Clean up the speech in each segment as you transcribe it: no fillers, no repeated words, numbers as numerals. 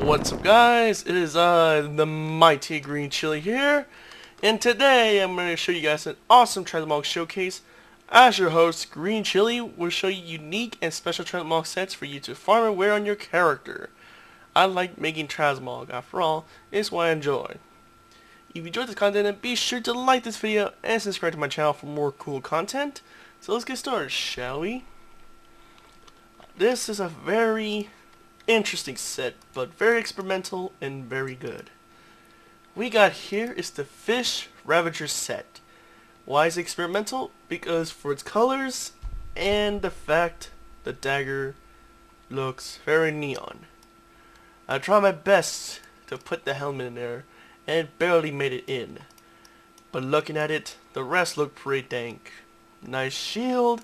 What's up, guys? It is the mighty Greenchili here, and today I'm going to show you guys an awesome Transmog showcase. As your host, Greenchili will show you unique and special Transmog sets for you to farm and wear on your character. I like making Transmog, after all, it's what I enjoy. If you enjoyed this content, then be sure to like this video and subscribe to my channel for more cool content. So let's get started, shall we? This is a very interesting set, but very experimental and very good. We got here is the Fish Ravager set. Why is it experimental? Because for its colors and the fact the dagger looks very neon. I tried my best to put the helmet in there and it barely made it in. But looking at it, the rest looked pretty dank. Nice shield,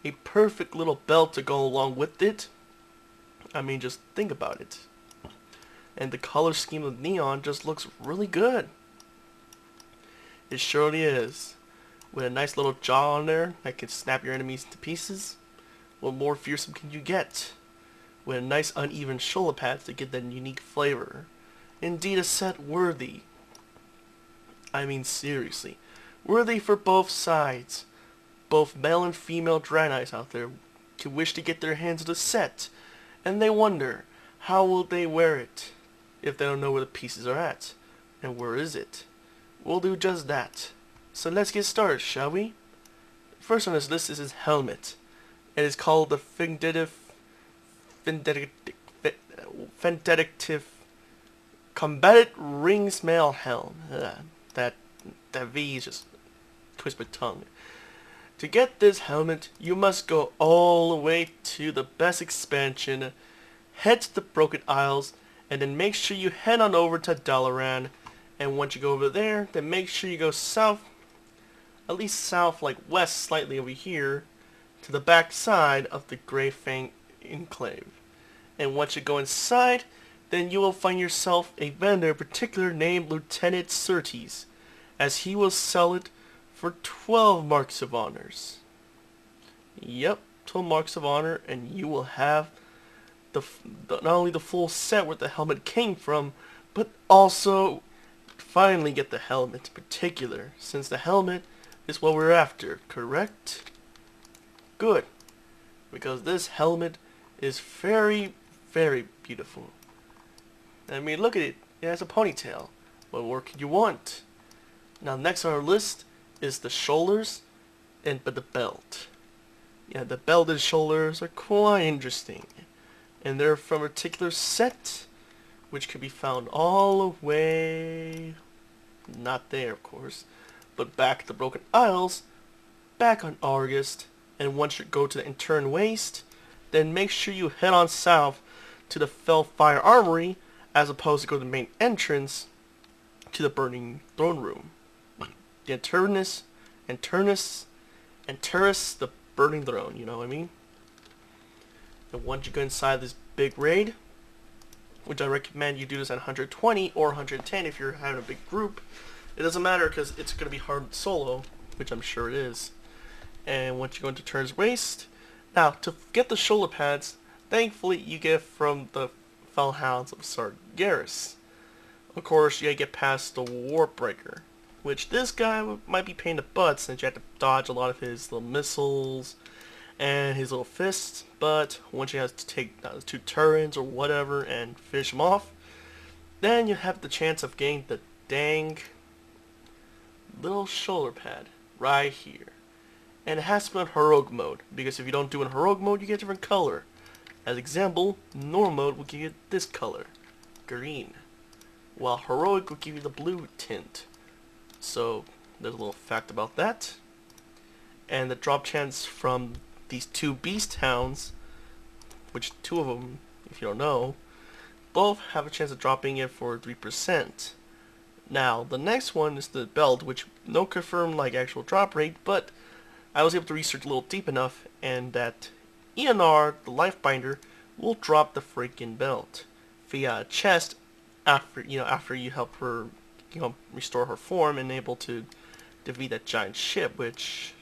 a perfect little belt to go along with it. I mean, just think about it. And the color scheme of neon just looks really good. It surely is. With a nice little jaw on there that can snap your enemies to pieces. What more fearsome can you get? With a nice uneven shoulder pads to get that unique flavor. Indeed a set worthy. I mean seriously. Worthy for both sides. Both male and female Draenei's out there could wish to get their hands on the set. And they wonder, how will they wear it if they don't know where the pieces are at? And where is it? We'll do just that. So let's get started, shall we? First on this list is his helmet. It is called the Vindictive Combatant Rings Mail Helm. That V is just twist my tongue. To get this helmet, you must go all the way to the best expansion, head to the Broken Isles, and then make sure you head on over to Dalaran. And once you go over there, then make sure you go south, at least south, like west slightly over here, to the back side of the Grey Fang Enclave. And once you go inside, then you will find yourself a vendor in particular named Lieutenant Surtees, as he will sell it for 12 marks of honors. Yep, 12 marks of honor, and you will have not only the full set where the helmet came from, but also finally get the helmet in particular, since the helmet is what we're after, correct? Good, because this helmet is very, very beautiful. I mean, look at it, it has a ponytail. What more could you want? Now next on our list is the shoulders but the belt. Yeah, the belt and shoulders are quite interesting. And they're from a particular set, which can be found all the way, not there of course, but back at the Broken Isles, back on August, and once you go to the intern waste, then make sure you head on south to the Fellfire Armory, as opposed to go to the main entrance to the Burning Throne Room. The Anturnus, the Burning Throne, you know what I mean? And once you go inside this big raid, which I recommend you do this at 120 or 110 if you're having a big group. It doesn't matter because it's going to be hard solo, which I'm sure it is. And once you go into Turn's Waste, now to get the shoulder pads, thankfully you get from the Fellhounds of Sargeras. Of course, you gotta get past the Warbreaker, which this guy might be pain in the butt since you have to dodge a lot of his little missiles and his little fists, but once you have to take 2 turrets or whatever and finish him off, then you have the chance of getting the dang little shoulder pad right here. And it has to be in heroic mode, because if you don't do it in heroic mode, you get a different color. As example, normal mode will give you this color, green, while heroic will give you the blue tint. So there's a little fact about that. And the drop chance from these 2 beast hounds, which 2 of them, if you don't know, both have a chance of dropping it for 3%. Now the next one is the belt, which no confirmed like actual drop rate, but I was able to research a little deep enough, and that ENR, the Lifebinder, will drop the freaking belt via a chest after you help her restore her form and able to defeat that giant ship, which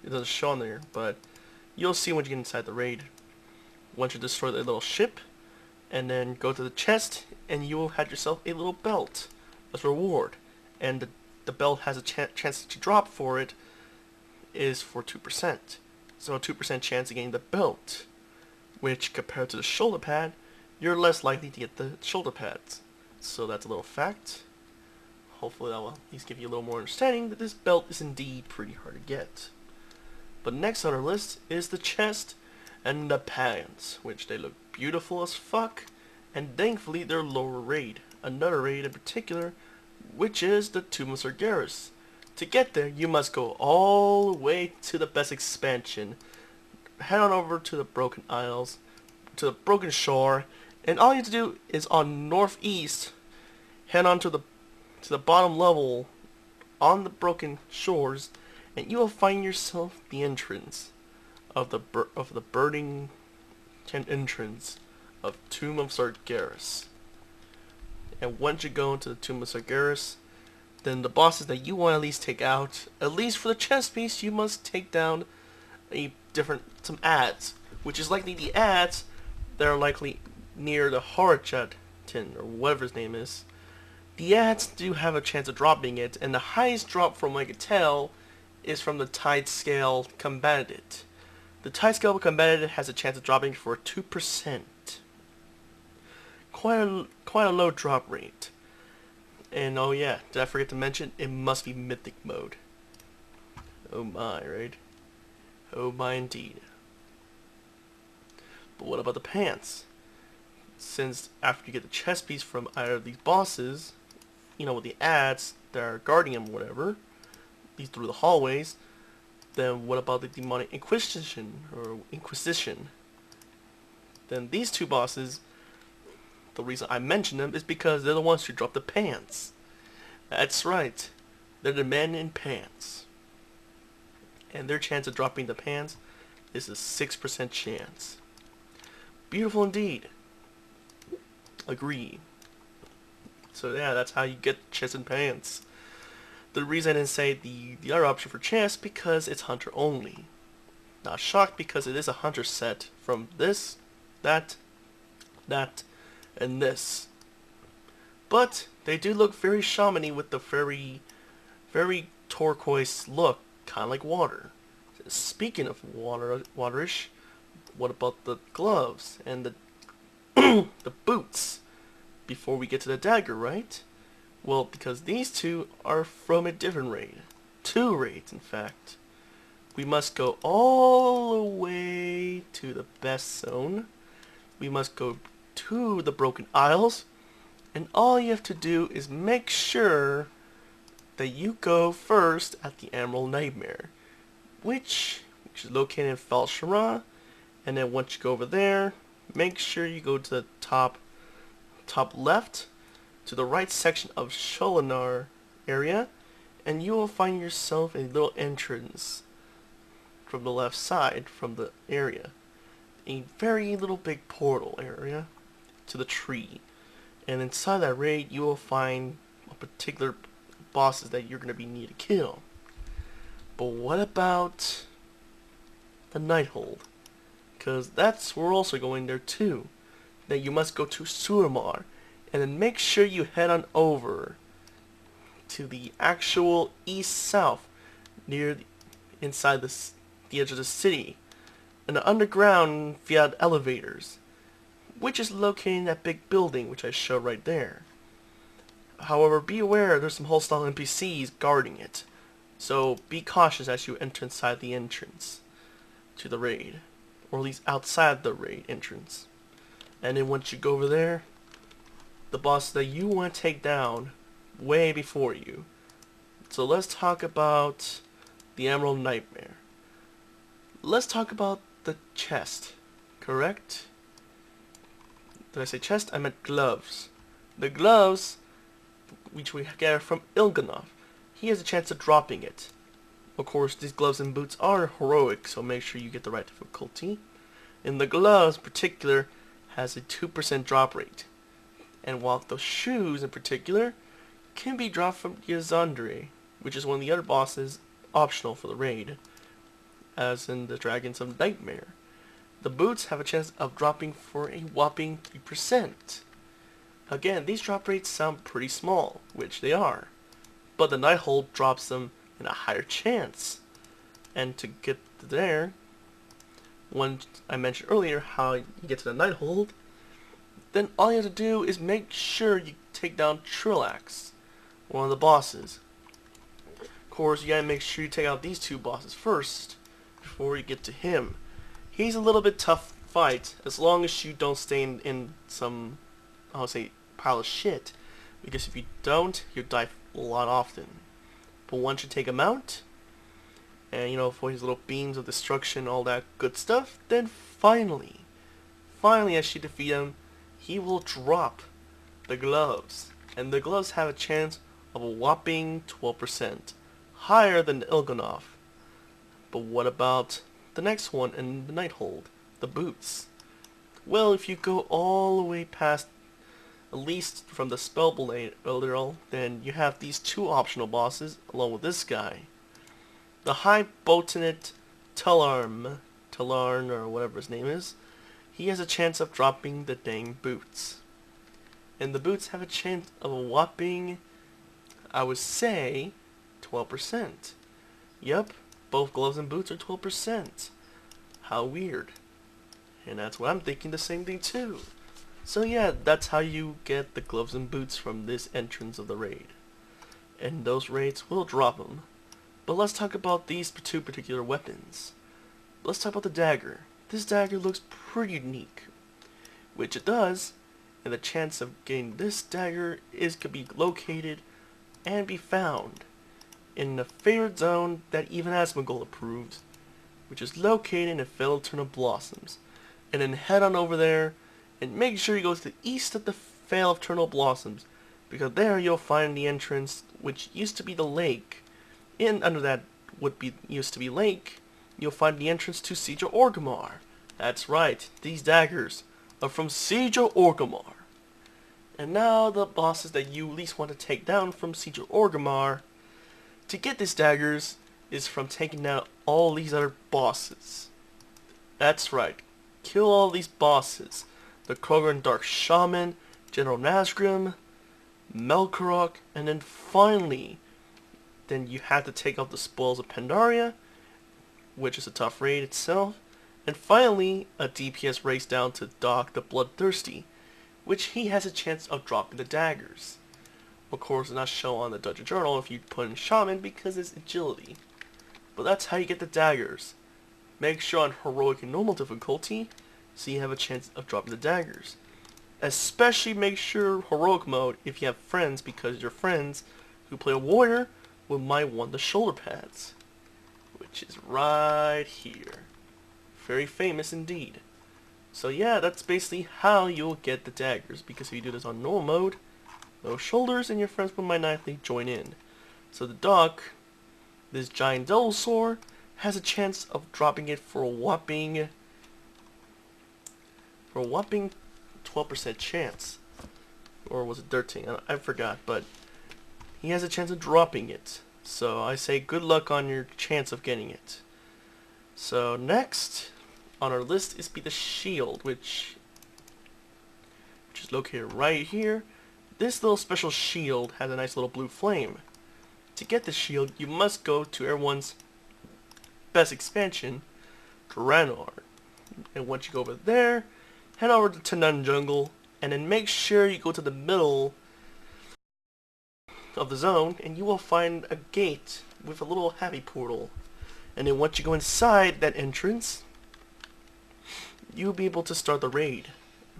It doesn't show on there, but you'll see when you get inside the raid. Once you destroy the little ship, and then go to the chest, and you will have yourself a little belt as a reward. And the belt has a chance to drop for it is for 2%. So a 2% chance of getting the belt, which compared to the shoulder pad, you're less likely to get the shoulder pads. So that's a little fact. Hopefully that will at least give you a little more understanding that this belt is indeed pretty hard to get. But next on our list is the chest and the pants, which they look beautiful as fuck, and thankfully they're lower raid. Another raid in particular, which is the Tomb of Sargeras. To get there, you must go all the way to the best expansion. Head on over to the Broken Isles, to the Broken Shore, and all you have to do is on northeast, head on to the bottom level on the Broken Shores, and you will find yourself the entrance of the burning entrance of Tomb of Sargeras. And once you go into the Tomb of Sargeras, then the bosses that you want to at least take out, at least for the chest piece, you must take down some ads, which is likely the ads that are likely near the Horachat-tin, or whatever his name is. The ads do have a chance of dropping it, and the highest drop from what I could tell is from the Tide Scale Combated. The Tide Scale Combated has a chance of dropping for 2%. Quite a low drop rate. And oh yeah, did I forget to mention, it must be Mythic mode. Oh my, right? Oh my indeed. But what about the pants? Since after you get the chest piece from either of these bosses, you know, with the ads that are guarding them or whatever, these through the hallways, then what about the Demonic Inquisition, or Inquisition? Then these two bosses, the reason I mention them is because they're the ones who drop the pants. That's right. They're the men in pants. And their chance of dropping the pants is a 6% chance. Beautiful indeed. Agree. So yeah, that's how you get chest and pants. The reason I didn't say the other option for chest, because it's hunter only. Not shocked, because it is a hunter set from this, that, and this. But they do look very shamany with the very turquoise look, kind of like water. Speaking of waterish, what about the gloves and the the boots before we get to the dagger, right? Well, because these two are from a different raid. 2 raids, in fact. We must go all the way to the best zone. We must go to the Broken Isles, and all you have to do is make sure that you go first at the Emerald Nightmare, which is located in Falshara. And then once you go over there, make sure you go to the top left to the right section of Sholinar area, and you will find yourself a little entrance from the left side from the area, a very little big portal area to the tree. And inside that raid, you will find a particular bosses that you're going to be need to kill. But what about the Nighthold? Because we're also going there too. Then you must go to Suramar, and then make sure you head on over to the actual east-south, near inside the edge of the city, in the underground via elevators, which is located in that big building which I show right there. However, be aware there's some hostile NPCs guarding it, so be cautious as you enter inside the entrance to the raid, or at least outside the raid entrance. And then once you go over there, the boss that you want to take down way before you. So let's talk about the Emerald Nightmare. Let's talk about the chest, correct? Did I say chest? I meant gloves. The gloves, which we get from Il'gynoth, he has a chance of dropping it. Of course, these gloves and boots are heroic, so make sure you get the right difficulty. And the gloves in particular has a 2% drop rate. And while the shoes in particular can be dropped from Yazandre, which is one of the other bosses optional for the raid. as in the Dragons of Nightmare. The boots have a chance of dropping for a whopping 3%. Again, these drop rates sound pretty small, which they are, but the Nighthold drops them in a higher chance. And to get there, when I mentioned earlier how you get to the Nighthold, then all you have to do is make sure you take down Trillax, one of the bosses. Of course, you gotta make sure you take out these two bosses first before you get to him. He's a little bit tough fight as long as you don't stay in some, I'll say, pile of shit, because if you don't, you die a lot often. But once you take him out, and you know, for his little beams of destruction, all that good stuff, then finally as you defeat him, he will drop the gloves, and the gloves have a chance of a whopping 12%, higher than the Il'gynoth. But what about the next one in the Nighthold, the boots? Well, if you go all the way past, at least from the Spellblade earlier, then you have these two optional bosses along with this guy. The High Botanist Talarn, or whatever his name is, he has a chance of dropping the dang boots. And the boots have a chance of a whopping, I would say, 12%. Yep, both gloves and boots are 12%. How weird. And that's what I'm thinking, the same thing too. So yeah, that's how you get the gloves and boots from this entrance of the raid. And those raids will drop them. But let's talk about these two particular weapons. Let's talk about the dagger. This dagger looks pretty unique, which it does, and the chance of getting this dagger could be located and be found in the favored zone that even Asmongold approves, which is located in the Fatal Eternal Blossoms. And then head on over there and make sure you go to the east of the Fatal Eternal Blossoms, because there you'll find the entrance, which used to be the lake. And under that used to be lake, you'll find the entrance to Siege of Orgrimmar. That's right, these daggers are from Siege of Orgrimmar. And now the bosses that you least want to take down from Siege of Orgrimmar to get these daggers is from taking down all these other bosses. That's right, kill all these bosses. The Draenei Dark Shaman, General Nazgrim, Melkorok, and then finally, then you have to take out the Spoils of Pandaria, which is a tough raid itself, and finally, a DPS race down to Doc the Bloodthirsty, which he has a chance of dropping the daggers. Of course, it's not shown on the Dungeon Journal if you put in Shaman because it's agility. But that's how you get the daggers. Make sure on Heroic and Normal difficulty, so you have a chance of dropping the daggers. Especially make sure Heroic mode if you have friends, because your friends who play a warrior might want the shoulder pads, which is right here. Very famous indeed. So yeah, that's basically how you'll get the daggers, because if you do this on normal mode, no shoulders and your friends will might not actually join in. So the Doc, this giant devil sword, has a chance of dropping it for a whopping 12% chance. Or was it 13? I forgot, but he has a chance of dropping it. So I say good luck on your chance of getting it. So next on our list is the shield, which is located right here. This little special shield has a nice little blue flame. To get the shield, you must go to everyone's best expansion, Draenei. And once you go over there, head over to Nun Jungle, and then make sure you go to the middle of the zone, and you will find a gate with a little happy portal. And then once you go inside that entrance, you'll be able to start the raid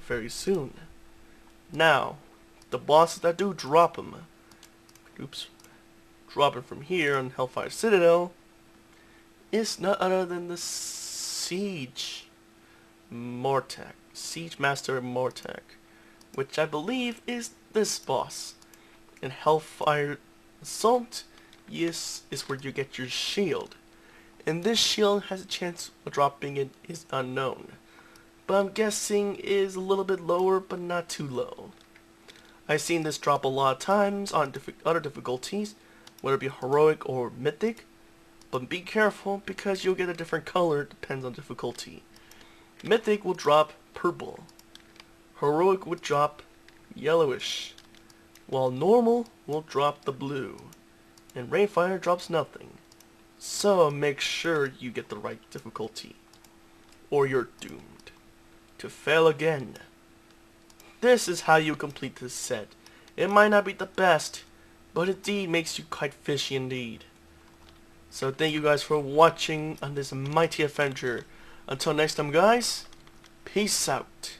very soon. Now, the bosses that do drop them, dropping from here on Hellfire Citadel, is none other than the Siege Master Mortek, which I believe is this boss. In Hellfire Assault, is where you get your shield. And this shield has a chance of dropping it is unknown, but I'm guessing is a little bit lower, but not too low. I've seen this drop a lot of times on other difficulties, whether it be heroic or mythic, But be careful because you'll get a different color, depends on difficulty. Mythic will drop purple. Heroic would drop yellowish. While normal will drop the blue. And Rainfire drops nothing. So make sure you get the right difficulty, or you're doomed to fail again. This is how you complete this set. It might not be the best, but indeed makes you quite fishy indeed. So thank you guys for watching on this mighty adventure. Until next time guys, peace out.